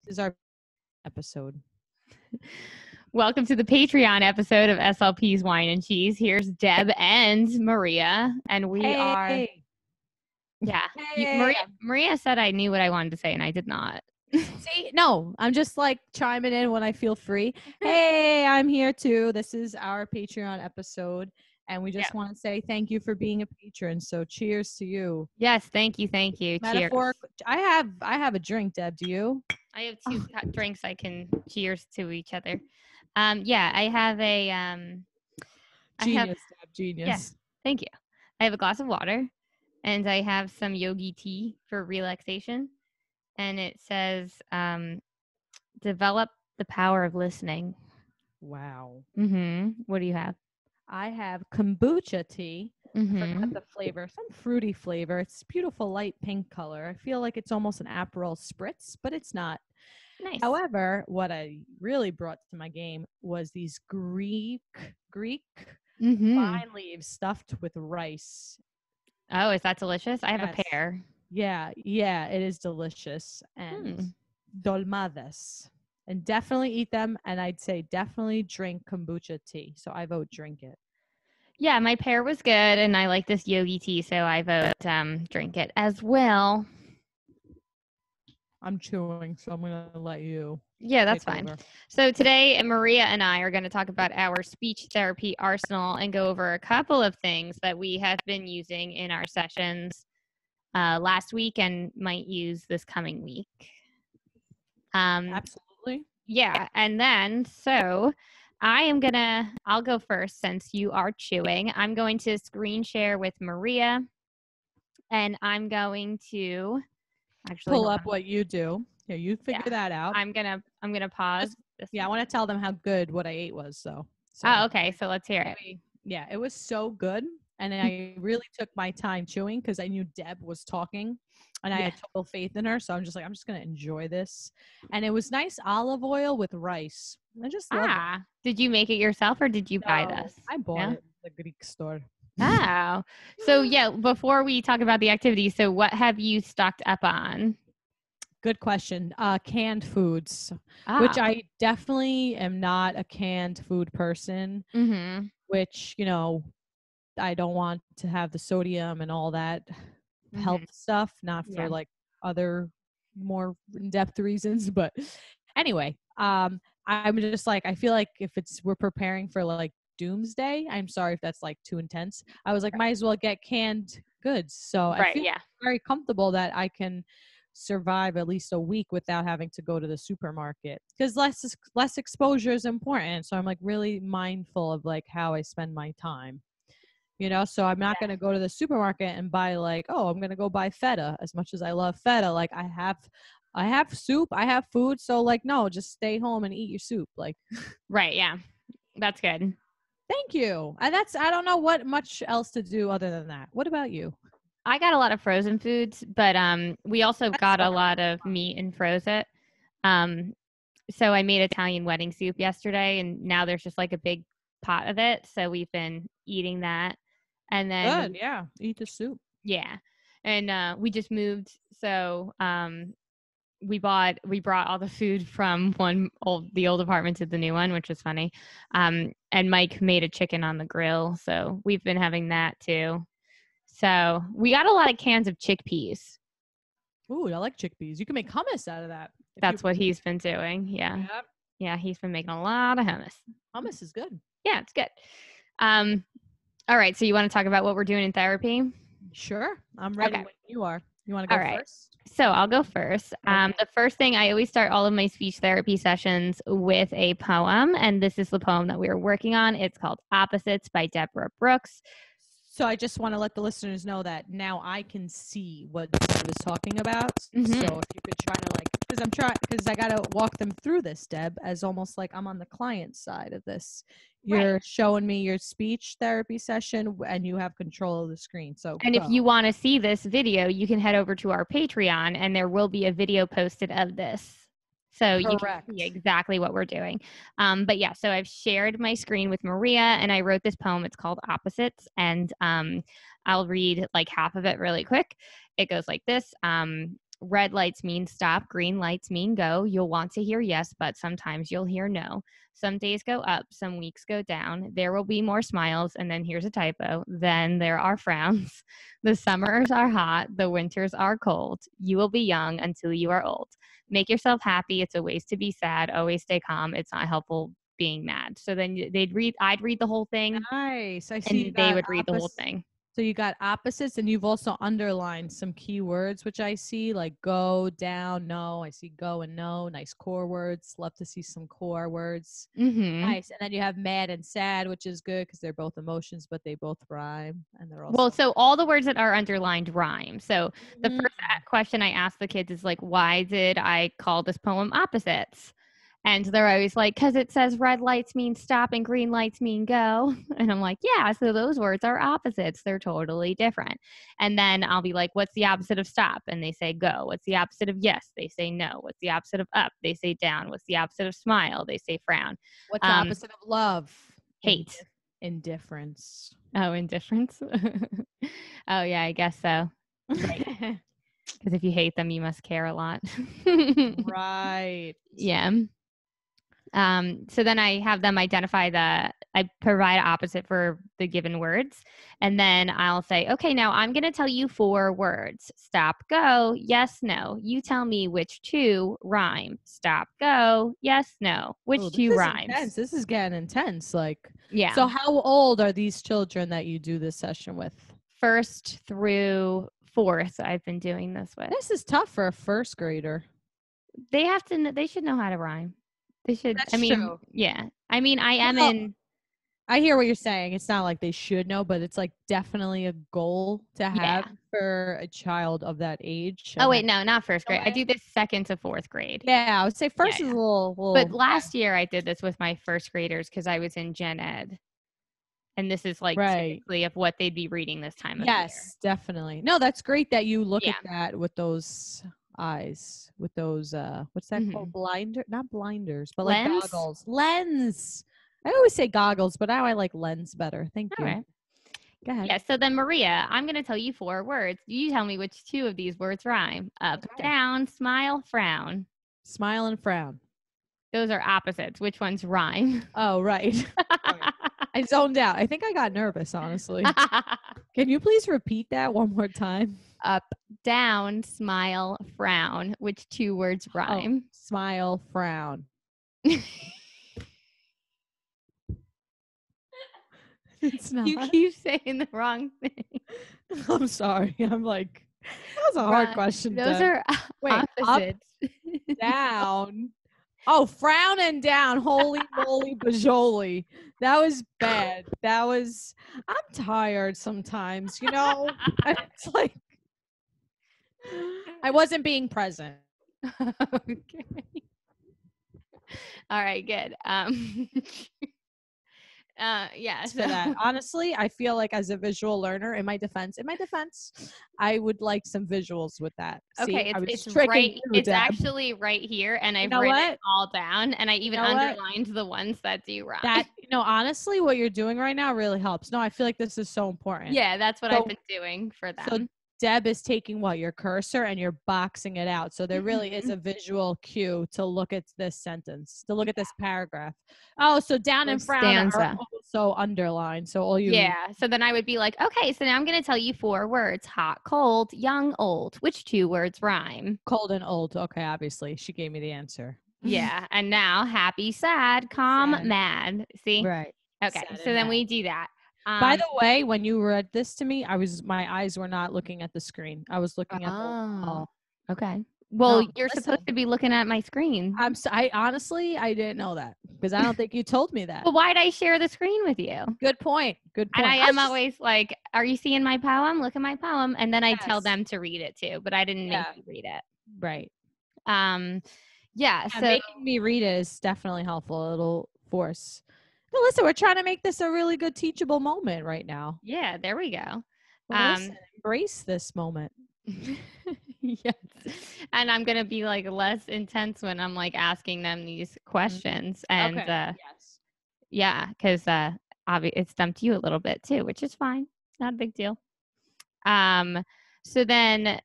This is our episode. Welcome to the Patreon episode of SLP's Wine and Cheese. Here's Deb and Maria, and we are. Yeah, Maria said I knew what I wanted to say, and I did not. See, no, I'm just like chiming in when I feel free. Hey, I'm here too. This is our Patreon episode, and we just want to say thank you for being a patron. So, cheers to you. Yes, thank you. Metaphor. Cheers. I have a drink. Deb, do you? I have two drinks. I can cheers to each other. I have a Genius, Deb, genius. Yes, thank you. I have a glass of water, and I have some yogi tea for relaxation. And it says, develop the power of listening. Wow. What do you have? I have kombucha tea. I forgot the flavor, some fruity flavor. It's beautiful light pink color. I feel like it's almost an Aperol spritz, but it's not. Nice. However, what I really brought to my game was these Greek vine leaves stuffed with rice. Oh, is that delicious? I have a pear. Yeah, it is delicious. And dolmadas. And definitely eat them. And I'd say definitely drink kombucha tea. So I vote drink it. Yeah, my pear was good, and I like this yogi tea, so I vote drink it as well. I'm chewing, so I'm going to let you. Yeah, that's fine. Over. So today, Maria and I are going to talk about our speech therapy arsenal and go over a couple of things that we have been using in our sessions last week and might use this coming week. Absolutely. Yeah, and then, so I'll go first since you are chewing. I'm going to screen share with Maria, and I'm going to actually pull up what you do. Here, you figure that out. I'm gonna pause. I want to tell them how good what I ate was. So. Oh, okay. So let's hear it. Yeah, it was so good, and I really took my time chewing because I knew Deb was talking, and I had total faith in her. So I'm just gonna enjoy this, and it was nice olive oil with rice. I just love it. Did you make it yourself or did you buy this? I bought it at the Greek store. Oh, so before we talk about the activity, so what have you stocked up on? Good question. Canned foods, which I definitely am not a canned food person, which, I don't want to have the sodium and all that health stuff, not for like other more in-depth reasons. But anyway, I'm just like, I feel like if we're preparing for like doomsday, I'm sorry if that's like too intense. I was like, might as well get canned goods. So I feel very comfortable that I can survive at least a week without having to go to the supermarket, because less exposure is important. So I'm like really mindful of like how I spend my time, so I'm not going to go to the supermarket and buy like, I'm going to go buy feta. As much as I love feta, like I have soup, I have food. So like, no, just stay home and eat your soup. Like, right. Yeah. That's good. Thank you. And I don't know what much else to do other than that. What about you? I got a lot of frozen foods, but we also got a lot of meat and froze it. So I made Italian wedding soup yesterday, and now there's just like a big pot of it. So we've been eating that. And then eat the soup. Yeah. And we just moved, so we brought all the food from the old apartment to the new one, which was funny. And Mike made a chicken on the grill, so we've been having that too. So we got a lot of cans of chickpeas. Ooh, I like chickpeas. You can make hummus out of that. That's what he's been doing. Yeah. Yep. Yeah, he's been making a lot of hummus. Hummus is good. Yeah, it's good. All right, so you want to talk about what we're doing in therapy? Sure. I'm ready when you are. You want to go first? So I'll go first. Okay. The first thing, I always start all of my speech therapy sessions with a poem, and this is the poem that we are working on. It's called Opposites by Deborah Brooks. So I just want to let the listeners know that now I can see what Deb is talking about. So if you could try to because I got to walk them through this, Deb, as almost like I'm on the client side of this. You're showing me your speech therapy session and you have control of the screen. If you want to see this video, you can head over to our Patreon and there will be a video posted of this. So you can see exactly what we're doing. But yeah, so I've shared my screen with Maria and I wrote this poem. It's called Opposites. And I'll read like half of it really quick. It goes like this. red lights mean stop, green lights mean go. You'll want to hear yes, but sometimes you'll hear no. Some days go up, some weeks go down. There will be more smiles, and then here's a typo. Then there are frowns. The summers are hot, the winters are cold. You will be young until you are old. Make yourself happy. It's a waste to be sad. Always stay calm. It's not helpful being mad. So then I'd read the whole thing. Nice. I see. And they would read the whole thing. So you got opposites, and you've also underlined some key words, which I see, like go, down, no. I see go and no. Nice core words. Love to see some core words. Nice. And then you have mad and sad, which is good because they're both emotions, but they both rhyme. And they're also well, so all the words that are underlined rhyme. So the first question I ask the kids is like, why did I call this poem Opposites? And they're always like, because it says red lights mean stop and green lights mean go. And I'm like, yeah, so those words are opposites. They're totally different. And then I'll be like, what's the opposite of stop? And they say go. What's the opposite of yes? They say no. What's the opposite of up? They say down. What's the opposite of smile? They say frown. What's the opposite of love? Hate. Indifference. Oh, indifference? Oh, yeah, I guess so. Right. Because if you hate them, you must care a lot. Right. Yeah. So then I have them identify I provide opposite for the given words. And then I'll say, okay, now I'm going to tell you 4 words. Stop, go, yes, no. You tell me which 2 rhyme. Stop, go, yes, no. Which 2 rhymes? Intense. This is getting intense. Like, yeah. So how old are these children that you do this session with? 1st through 4th, I've been doing this with. This is tough for a 1st grader. They should know how to rhyme. They should. That's true. Yeah. I mean, I hear what you're saying. It's not like they should know, but it's like definitely a goal to have for a child of that age. Oh, wait, no, not 1st grade. I do this 2nd to 4th grade. Yeah, I would say 1st is a little. But last year I did this with my 1st graders because I was in gen ed. And this is like typically of what they'd be reading this time of year. Yes, definitely. No, that's great that you look at that with those eyes, with those what's that called? Not blinders, but like goggles. Lens. I always say goggles, but now I like lens better. Thank you. Right. Go ahead. Yeah, so then Maria, I'm going to tell you 4 words. You tell me which 2 of these words rhyme. Up, down, smile, frown. Smile and frown. Those are opposites. Which ones rhyme? Oh, right. I zoned out. I think I got nervous, honestly. Can you please repeat that one more time? Up, down, smile, frown. Which 2 words rhyme? Smile, frown. It's not. You keep saying the wrong thing. I'm sorry. I'm like, that was a hard question. Those are opposites. Up, down. Oh, frown and down. Holy moly bajoli. That was bad. I'm tired sometimes, you know? It's like, I wasn't being present. Okay. All right, good. So that honestly, I feel like as a visual learner, in my defense, I would like some visuals with that. Okay, it's right. It's actually right here, and I've written it all down, and I even underlined the ones that do rhyme. That honestly, what you're doing right now really helps. No, I feel like this is so important. Yeah, that's what I've been doing for them. So Deb is taking your cursor and you're boxing it out. So there really is a visual cue to look at this sentence, to look at this paragraph. Oh, so down and frown are also underlined. So all you. Yeah. So then I would be like, okay, so now I'm going to tell you 4 words: hot, cold, young, old. Which 2 words rhyme? Cold and old. Okay, obviously she gave me the answer. Yeah. And now happy, sad, calm, mad. See? Right. Okay. So then we do that. By the way, when you read this to me, my eyes were not looking at the screen. I was looking at the wall. Okay. Well, you're supposed to be looking at my screen. I honestly, I didn't know that because I don't think you told me that. But why'd I share the screen with you? Good point. And I am always like, are you seeing my poem? Look at my poem. And then I tell them to read it too, but I didn't make you read it. Right. Yeah. So making me read it is definitely helpful. It'll force. But listen, we're trying to make this a really good teachable moment right now. Yeah, there we go. Embrace this moment. Yes. And I'm going to be like less intense when I'm like asking them these questions. And yeah, because it stumped you a little bit too, which is fine. Not a big deal. So then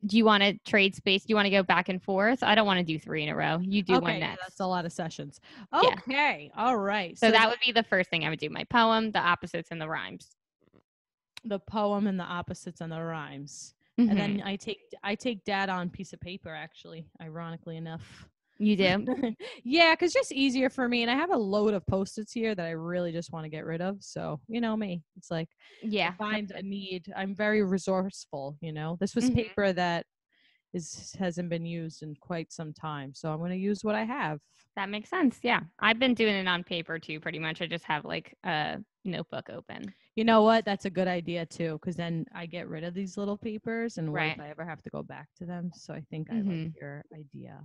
do you want to trade space? Do you want to go back and forth? I don't want to do 3 in a row. You do one Okay, next. that's a lot of sessions. Yeah. Okay, all right. So that would be the first thing I would do. My poem, the opposites, and the rhymes. The poem and the opposites and the rhymes. Mm-hmm. And then I take data on piece of paper, actually, ironically enough. You do? Yeah, because just easier for me. And I have a load of Post-its here that I really just want to get rid of. So, you know me. It's like, yeah, I find a need. I'm very resourceful, you know. This was paper that hasn't been used in quite some time. So I'm going to use what I have. That makes sense. Yeah. I've been doing it on paper too, pretty much. I just have like a notebook open. You know what? That's a good idea too, because then I get rid of these little papers, and what Right. if I ever have to go back to them? So I think I like your idea.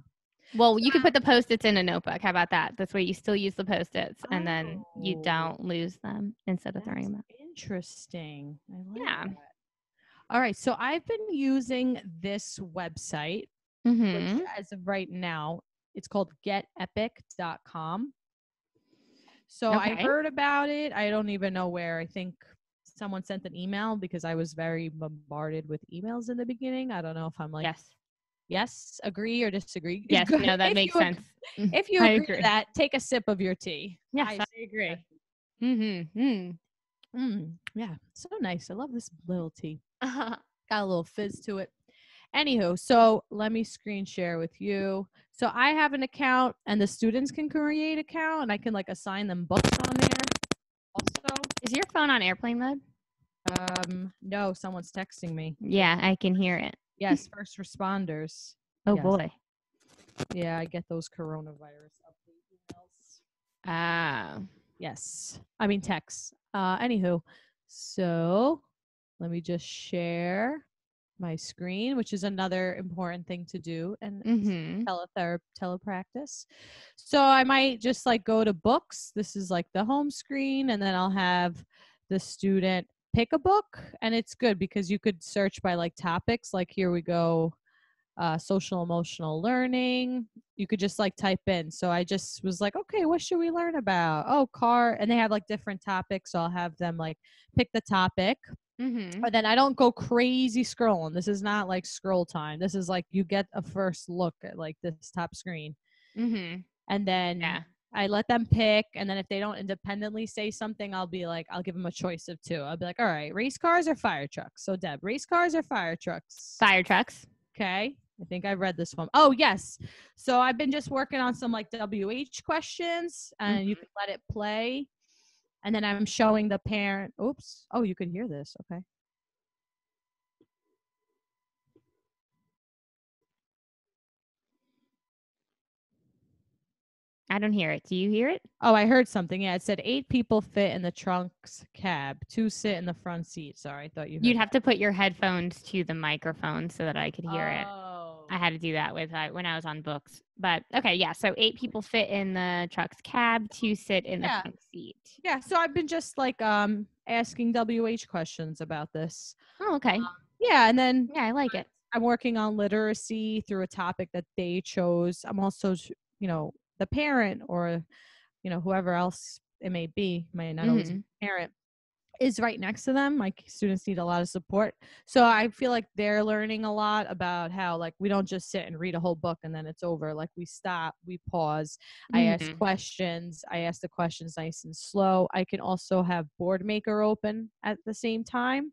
Well, you could put the Post-its in a notebook. How about that? This way you still use the Post-its and then you don't lose them instead of throwing them out. Interesting. I like Yeah. that. All right. So I've been using this website, which as of right now, it's called getepic.com. So I heard about it. I don't even know where. I think someone sent an email because I was very bombarded with emails in the beginning. I don't know if I'm like, yes, agree or disagree. Yes, no, that makes sense. If you agree to that, take a sip of your tea. Yes, I agree. Yeah, so nice. I love this little tea. Got a little fizz to it. Anywho, so let me screen share with you. So I have an account, and the students can create an account, and I can like assign them books on there. Also, is your phone on airplane mode? No, someone's texting me. Yeah, I can hear it. Yes, first responders. Oh boy. Yeah, I get those coronavirus update emails. Yes. I mean texts. Anywho, so let me just share my screen, which is another important thing to do, and telepractice. So I might just like go to books. This is like the home screen, and then I'll have the student pick a book, and it's good because you could search by like topics. Like here we go, social emotional learning. You could just like type in. So I just was like, okay, what should we learn about? Oh, car. And they have like different topics. So I'll have them like pick the topic. But then I don't go crazy scrolling. This is not like scroll time. This is like you get a first look at like this top screen. And then I let them pick. And then if they don't independently say something, I'll be like, I'll give them a choice of 2. I'll be like, all right, race cars or fire trucks? So Deb, race cars or fire trucks? Fire trucks. Okay. I think I've read this one. Oh, yes. So I've been just working on some like WH questions, and you can let it play. And then I'm showing the parent. Oops. Oh, you can hear this. Okay. I don't hear it. Do you hear it? Oh, I heard something. Yeah, it said 8 people fit in the trunk's cab, 2 sit in the front seat. Sorry, I thought you heard You'd have to put your headphones to the microphone so that I could hear it. I had to do that with when I was on books. But okay, yeah. So 8 people fit in the truck's cab, 2 sit in the front seat. Yeah. So I've been just like asking WH questions about this. Oh, okay. Yeah, and then I like it. I'm working on literacy through a topic that they chose. I'm also, the parent or, whoever else it may be, may not always be the parent, is right next to them. My students need a lot of support. So I feel like they're learning a lot about how like we don't just sit and read a whole book and then it's over. Like we stop, we pause. I ask questions. I ask the questions nice and slow. I can also have Board Maker open at the same time.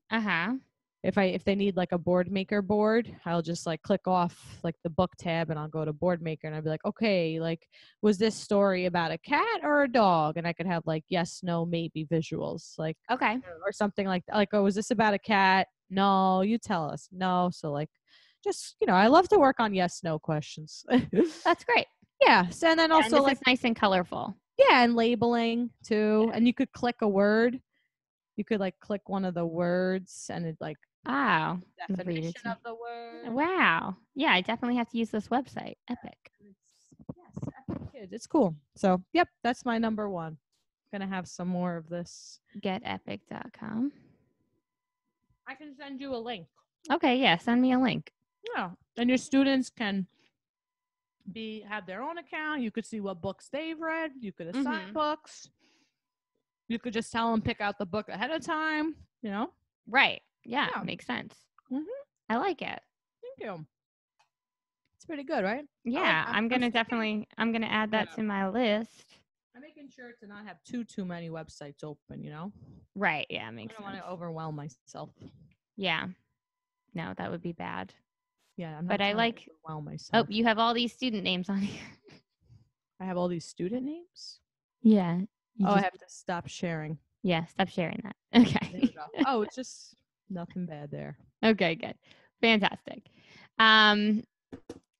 If they need like a board maker board, I'll just like click off like the book tab and I'll go to Board Maker and I'll be like, okay, like was this story about a cat or a dog? And I could have like yes, no, maybe visuals, like or something like that. Like, oh, was this about a cat? No, you tell us. No. So like just, I love to work on yes, no questions. That's great. Yeah. So, and then also and like it's nice and colorful. Yeah, and labeling too. And you could click a word. You could like click one of the words and it like definition of the word. Wow. Yeah, I definitely have to use this website. Epic. Yes, Epic Kids. It's cool. So, yep, that's my number 1. Gonna have some more of this. Getepic.com. I can send you a link. Okay, yeah, send me a link. Yeah, and your students can have their own account. You could see what books they've read. You could assign books. You could just tell them pick out the book ahead of time. Right. Yeah, makes sense. I like it. you. It's pretty good, right? Yeah, I'm gonna add that to my list. I'm making sure to not have too many websites open, Right. Yeah, makes sense. I don't want to overwhelm myself. Yeah. No, that would be bad. Yeah, I'm not but I trying like to overwhelm myself. Oh, you have all these student names on here. I have all these student names? Yeah. I have to stop sharing. Yeah, stop sharing that. Okay. There we go. Oh, it's just nothing bad there. Okay, good. Fantastic.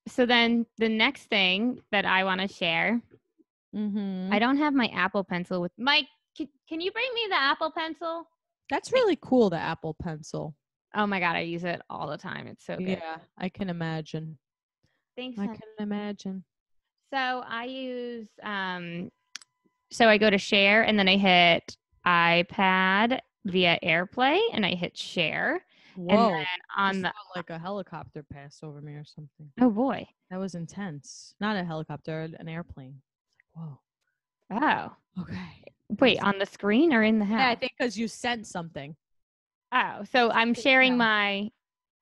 So then the next thing that I want to share, I don't have my Apple Pencil with Mike. Can you bring me the Apple Pencil? That's really cool, the Apple Pencil. Oh my God, I use it all the time. It's so good. Yeah, I can imagine. Thanks. I can imagine. So I use, so I go to share and then I hit iPad via AirPlay and I hit share. Whoa. And then on just like a helicopter passed over me or something. Oh boy. That was intense. Not a helicopter, an airplane. Whoa. Oh. Okay. Wait, on the screen or in the house? Yeah, I think because you sent something. Oh, so I'm sharing my.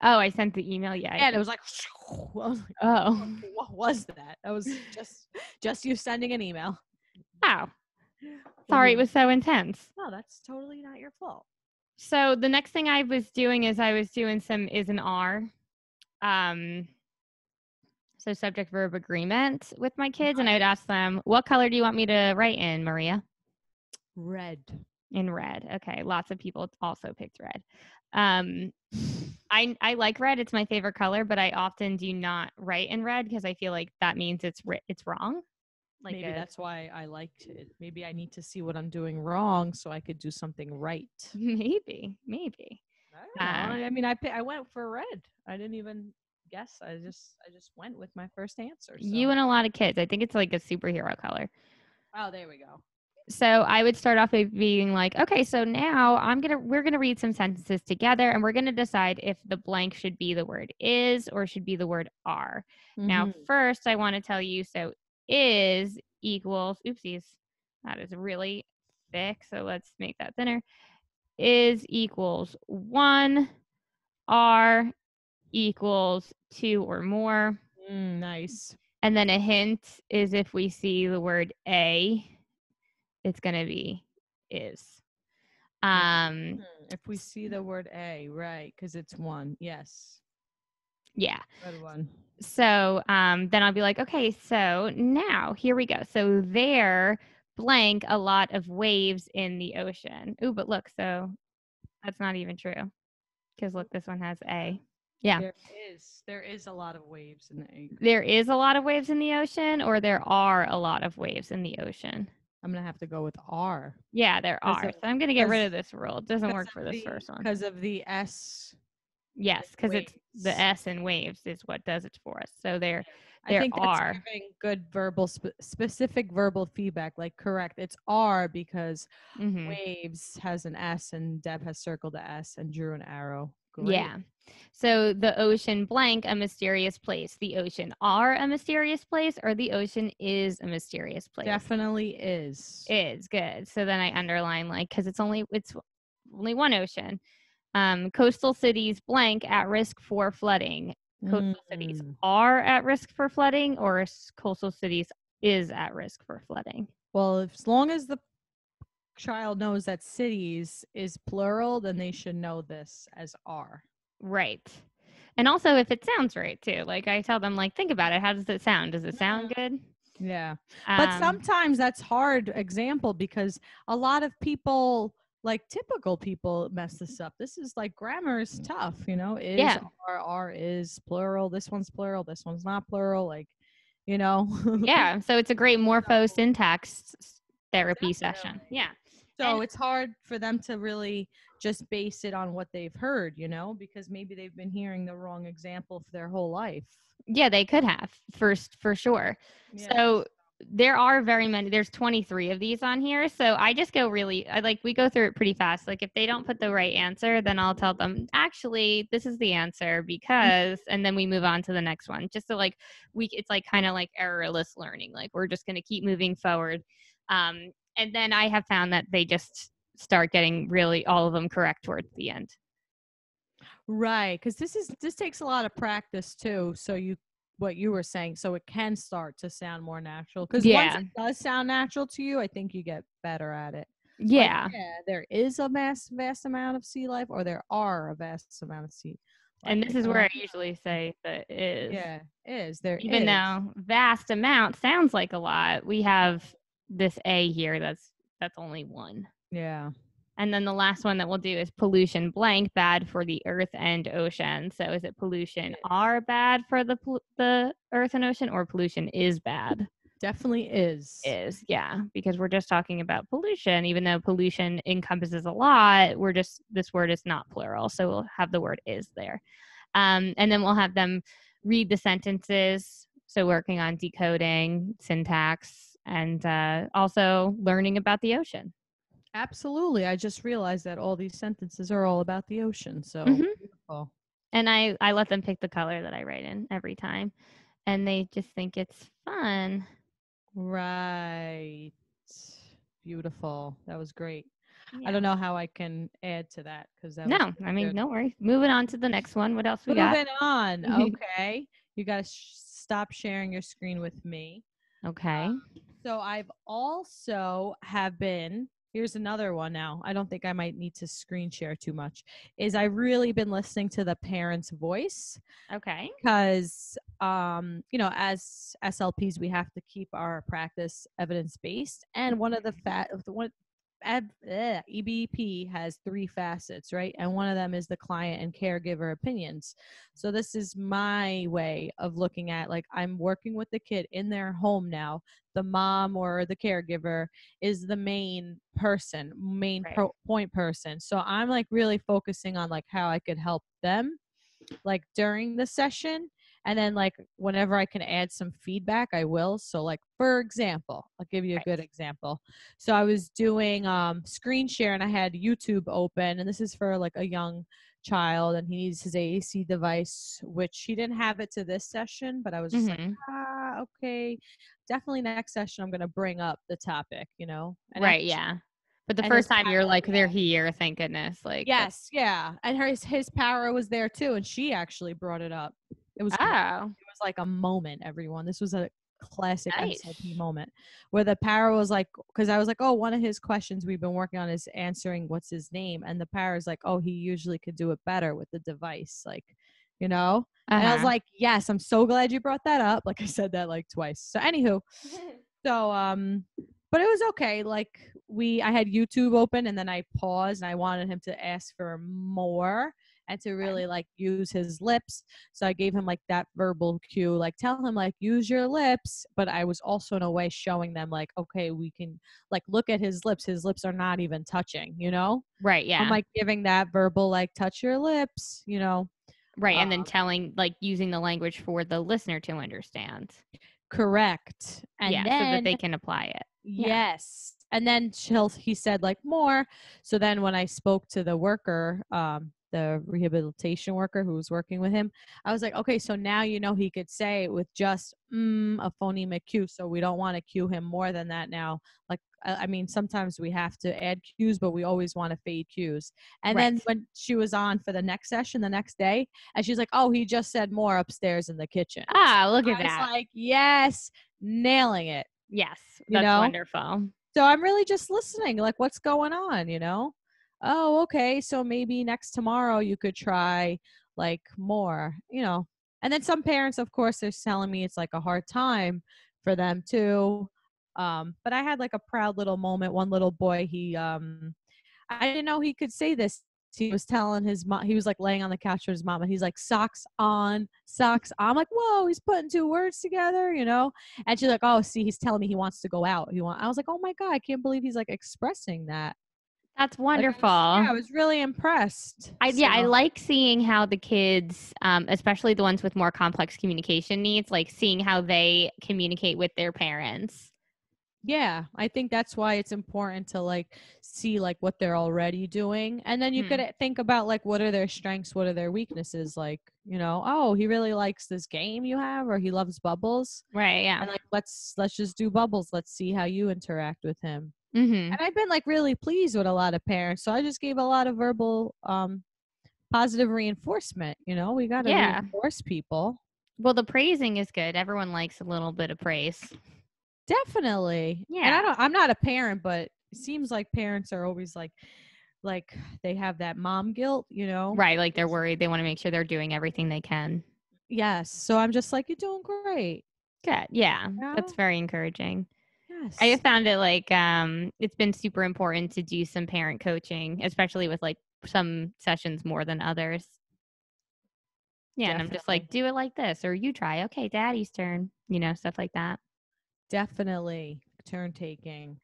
Oh, I sent the email. Yeah. And it was like, oh, what was that? That was just you sending an email. Oh, sorry, it was so intense. No, that's totally not your fault. So the next thing I was doing is some is an R. So subject verb agreement with my kids, and I would ask them, "What color do you want me to write in, Maria?" Red. In red. Okay. Lots of people also picked red. I like red. It's my favorite color, but I often do not write in red because I feel like that means it's wrong. Like maybe that's why I liked it. Maybe I need to see what I'm doing wrong so I could do something right. Maybe. I don't know. I mean, I went for red. I didn't even guess. I just went with my first answer. So. You and a lot of kids. I think it's like a superhero color. Oh, there we go. So I would start off by being like, okay, so now we're gonna read some sentences together and we're gonna decide if the blank should be the word is or should be the word are. Now, first I want to tell you, so is equals, oopsies, that is really thick. So let's make that thinner. Is equals 1, are equals 2 or more. Nice. And then a hint is if we see the word a, it's going to be is. If we see the word a, right, because it's 1. Yes. Yeah. Good one. So then I'll be like, okay, so now here we go. So there blank a lot of waves in the ocean. Ooh, but look, so that's not even true. Because look, this one has a. Yeah. There is a lot of waves in the ocean. There is a lot of waves in the ocean, or there are a lot of waves in the ocean. I'm going to have to go with R. Yeah, there are. So I'm going to get rid of this rule. It doesn't work for this first one. Because of the S. Yes, because it's the S in waves is what does it for us. So there I think that's giving good verbal, specific verbal feedback. Like, correct. It's R because waves has an S and Deb has circled the S and drew an arrow. Great. Yeah. So the ocean blank, a mysterious place. The ocean are a mysterious place, or the ocean is a mysterious place. Definitely is. Is good. So then I underline because it's only one ocean. Coastal cities blank at risk for flooding. Coastal cities are at risk for flooding, or coastal cities is at risk for flooding. Well, as long as the child knows that cities is plural, then they should know this as are. Right. And also if it sounds right too. Like I tell them, like, think about it. How does it sound? Does it sound good? Yeah. But sometimes that's hard example because a lot of people, like typical people, mess this up. This is like grammar is tough, is, are, is plural. This one's plural. This one's not plural. Like, Yeah. So it's a great morpho syntax therapy session. Yeah. So it's hard for them to really just base it on what they've heard, because maybe they've been hearing the wrong example for their whole life. Yeah, they could have for sure. Yeah. So there are very many. There's 23 of these on here. So I just go we go through it pretty fast. Like if they don't put the right answer, then I'll tell them, actually, this is the answer because, and then we move on to the next one. Just so it's like kind of like errorless learning. Like we're just going to keep moving forward. And then I have found that they just start getting really all of them correct towards the end. Right, because this takes a lot of practice too. So what you were saying, so it can start to sound more natural. Because once Yeah. it does sound natural to you, I think you get better at it. Like, Yeah. yeah, there is a vast amount of sea life, or there are a vast amount of sea life. And this You is know where what I I usually say that is. Yeah, is. Even though vast amount sounds like a lot, we have this A here that's only one. Yeah. And then the last one that we'll do is pollution blank, bad for the earth and ocean. So is it pollution are bad for the earth and ocean, or pollution is bad? Definitely is. Yeah, because we're just talking about pollution. Even though pollution encompasses a lot, this word is not plural, so we'll have the word is there. And then we'll have them read the sentences, so working on decoding syntax, and also learning about the ocean. Absolutely. I just realized that all these sentences are all about the ocean. So Mm-hmm. beautiful. And I let them pick the color that I write in every time, and they just think it's fun. Right. Beautiful. That was great. I Yeah. don't know how I can add to that because that was No, pretty I mean, good. no worries. Moving on to the next one. What else we got? Moving on. Okay. You got to stop sharing your screen with me. Okay. So I've also have been, here's another one now. I don't think I might need to screen share too much. Is I've really been listening to the parent's voice. Okay. Because as SLPs we have to keep our practice evidence based, and one of the EBP has 3 facets, right? And one of them is the client and caregiver opinions. So this is my way of looking at, like, I'm working with the kid in their home now. The mom or the caregiver is the main person, Right. point person. So I'm like really focusing on like how I could help them like during the session, and then like whenever I can add some feedback I will. So like for example, I'll give you a Right. good example. So I was doing screen share and I had YouTube open, and this is for like a young child and he needs his AAC device, which he didn't have it to this session, but I was just like, Mm-hmm. okay, definitely next session I'm going to bring up the topic, and Right. actually, Yeah. But the and his first time you're like, they're here. Thank goodness. Like, that's, yes, yeah. And his power was there too, and she actually brought it up. It was great. oh, It was like a moment, everyone. This was a classic SLP nice. moment where the power was like, because I was like, oh, one of his questions we've been working on is answering what's his name, and the power is like, oh, he usually could do it better with the device, like, you know. And I was Uh-huh. like, yes, I'm so glad you brought that up. Like I said that like twice. So anywho, so but it was okay. Like I had YouTube open and then I paused and I wanted him to ask for more and to really like use his lips. So I gave him like that verbal cue, like tell him like use your lips. But I was also in a way showing them like, okay, we can like look at his lips. His lips are not even touching, you know? Right. I'm Yeah. like giving that verbal like touch your lips, you know. Right. Uh, And then telling, like, using the language for the listener to understand. correct. And Yeah. So that then they can apply it. Yeah. yes. And then he said like more. So then when I spoke to the worker, the rehabilitation worker who was working with him, I was like, okay, so now he could say it with just a phonemic cue. So we don't want to cue him more than that now. Like, I mean, sometimes we have to add cues, but we always want to fade cues. And Right. then when she was on for the next session the next day, and she's like, oh, he just said more upstairs in the kitchen. So Ah, look at I was that. like, yes, nailing it, Yes. you That's know? wonderful. So I'm really just listening, like what's going on? Oh, okay. So maybe next tomorrow you could try like more. And then some parents, of course, they're telling me it's like a hard time for them too. But I had like a proud little moment. One little boy, I didn't know he could say this. He was telling his mom, he was like laying on the couch with his mom, and he's like, socks on, socks on. I'm like, whoa, he's putting 2 words together. And she's like, oh, see, he's telling me he wants to go out. I was like, oh my God, I can't believe he's like expressing that. That's Like, wonderful. I was really impressed. I So, like seeing how the kids, especially the ones with more complex communication needs, like seeing how they communicate with their parents. yeah, I think that's why it's important to like see like what they're already doing. And then you Hmm. could think about like what are their strengths, what are their weaknesses, like, oh, he really likes this game you have, or he loves bubbles. Right. Yeah. And like let's just do bubbles. Let's see how you interact with him. Mm-hmm. And I've been like really pleased with a lot of parents. So I just gave a lot of verbal positive reinforcement. We got to reinforce people. Well, the praising is good. Everyone likes a little bit of praise. Definitely. Yeah. And I'm not a parent, but it seems like parents are always like they have that mom guilt, Right. Like they're worried. They want to make sure they're doing everything they can. Yes. So I'm just like, you're doing great. Good. Yeah. That's very encouraging. Yes. I have found it like it's been super important to do some parent coaching, especially with like some sessions more than others. Yeah. Definitely. And I'm just like, do it like this, or you try. Okay, daddy's turn, stuff like that. Definitely. Turn taking.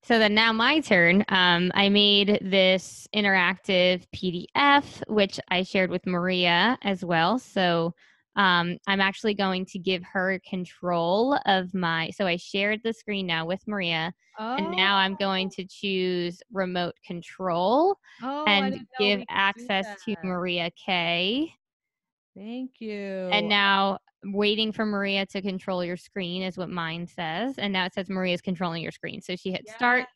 So then now my turn. I made this interactive PDF, which I shared with Maria as well. So I'm actually going to give her control of so I shared the screen now with Maria. Oh. And now I'm going to choose remote control and give access to Maria K. Thank you. And now waiting for Maria to control your screen is what mine says. And now it says Maria's controlling your screen. So she hit start.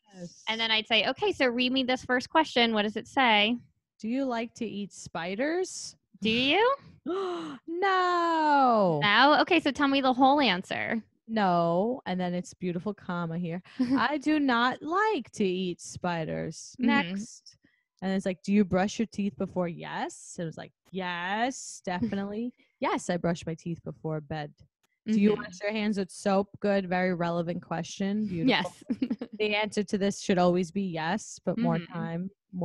And then I'd say, okay, so read me this first question. What does it say? Do you like to eat spiders? Do you? No. No? Okay, so tell me the whole answer. No. And then it's beautiful comma here. I do not like to eat spiders. Next. And it's like, do you brush your teeth before? Yes. It was like, yes, definitely. Yes, I brush my teeth before bed. Do you wash your hands with soap? Good. Very relevant question. Beautiful. Yes. The answer to this should always be yes, but more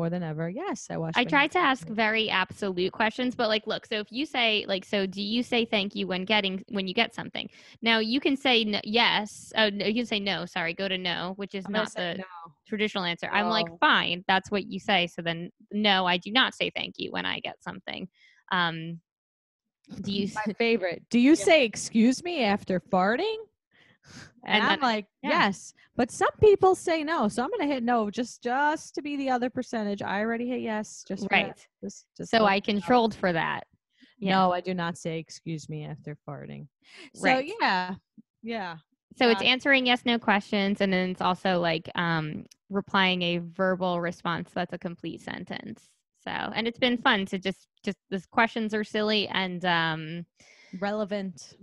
than ever. Yes, I wash. I tried to ask very absolute questions, but like, look, so if you say like, so do you say thank you when you get something? Now you can say yes. Oh, no, you can say no. Sorry, go to no, which is not the traditional answer. No. I'm like, fine, that's what you say. So then, no, I do not say thank you when I get something. Do you? My favorite. Do you say excuse me after farting? And I'm like, yes, but some people say no, so I'm gonna hit no just to be the other percentage. I already hit yes, just right. Just so I controlled for that. Yeah. No, I do not say excuse me after farting. So yeah. So it's answering yes, no questions, and then it's also like replying a verbal response that's a complete sentence. So, and it's been fun to just the questions are silly and relevant,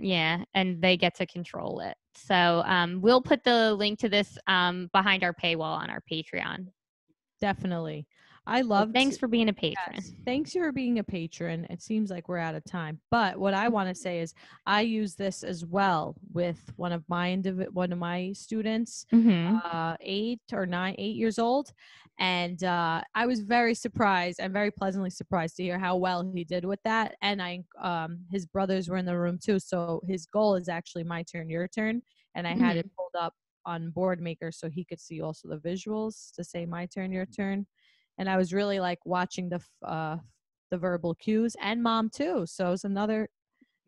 yeah, and they get to control it. So we'll put the link to this behind our paywall on our Patreon. Definitely. I love. Thanks for being a patron. Yes, thanks for being a patron. It seems like we're out of time, but what I want to say is I use this as well with one of my students, 8 years old, and I was very surprised and very pleasantly surprised to hear how well he did with that. And his brothers were in the room too, so his goal is actually my turn, your turn, and I had it pulled up on Boardmaker so he could see also the visuals to say my turn, your turn. And I was really like watching the verbal cues, and mom too. So it was another.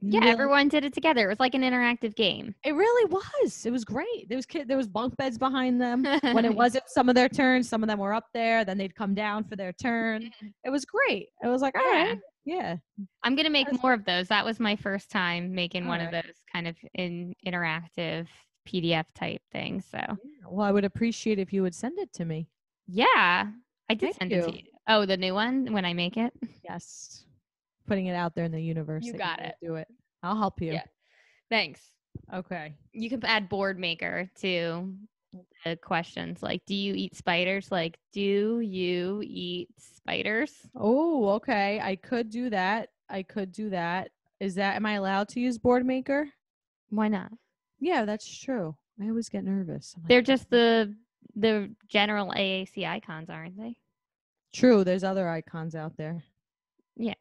Yeah, really, everyone did it together. It was like an interactive game. It really was. It was great. There was bunk beds behind them. When it wasn't some of their turns, some of them were up there. Then they'd come down for their turn. It was great. It was like, all right, yeah. I'm gonna make more of those. That was my first time making one of those kind of interactive PDF type things. So, well, I would appreciate if you would send it to me. Yeah. I did send it to you. Oh, the new one when I make it? Yes. Putting it out there in the universe. You got it. Do it. I'll help you. Yeah. Thanks. Okay. You can add Boardmaker to the questions. Like, do you eat spiders? Like, do you eat spiders? Oh, okay. I could do that. Am I allowed to use Boardmaker? Why not? Yeah, that's true. I always get nervous. They're just the general AAC icons, aren't they? True. There's other icons out there. Yeah.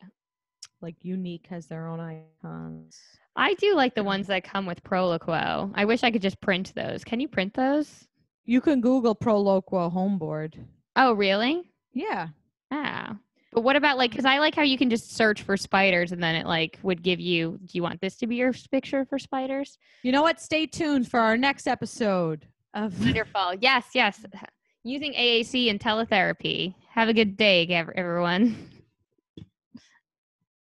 Like Unique has their own icons. I do like the ones that come with Proloquo. I wish I could just print those. Can you print those? You can Google Proloquo homeboard. Oh, really? Yeah. Ah. But what about because I like how you can just search for spiders and then it like would give you, do you want this to be your picture for spiders? You know what? Stay tuned for our next episode. Wonderful. Yes. Using AAC and teletherapy. Have a good day, everyone.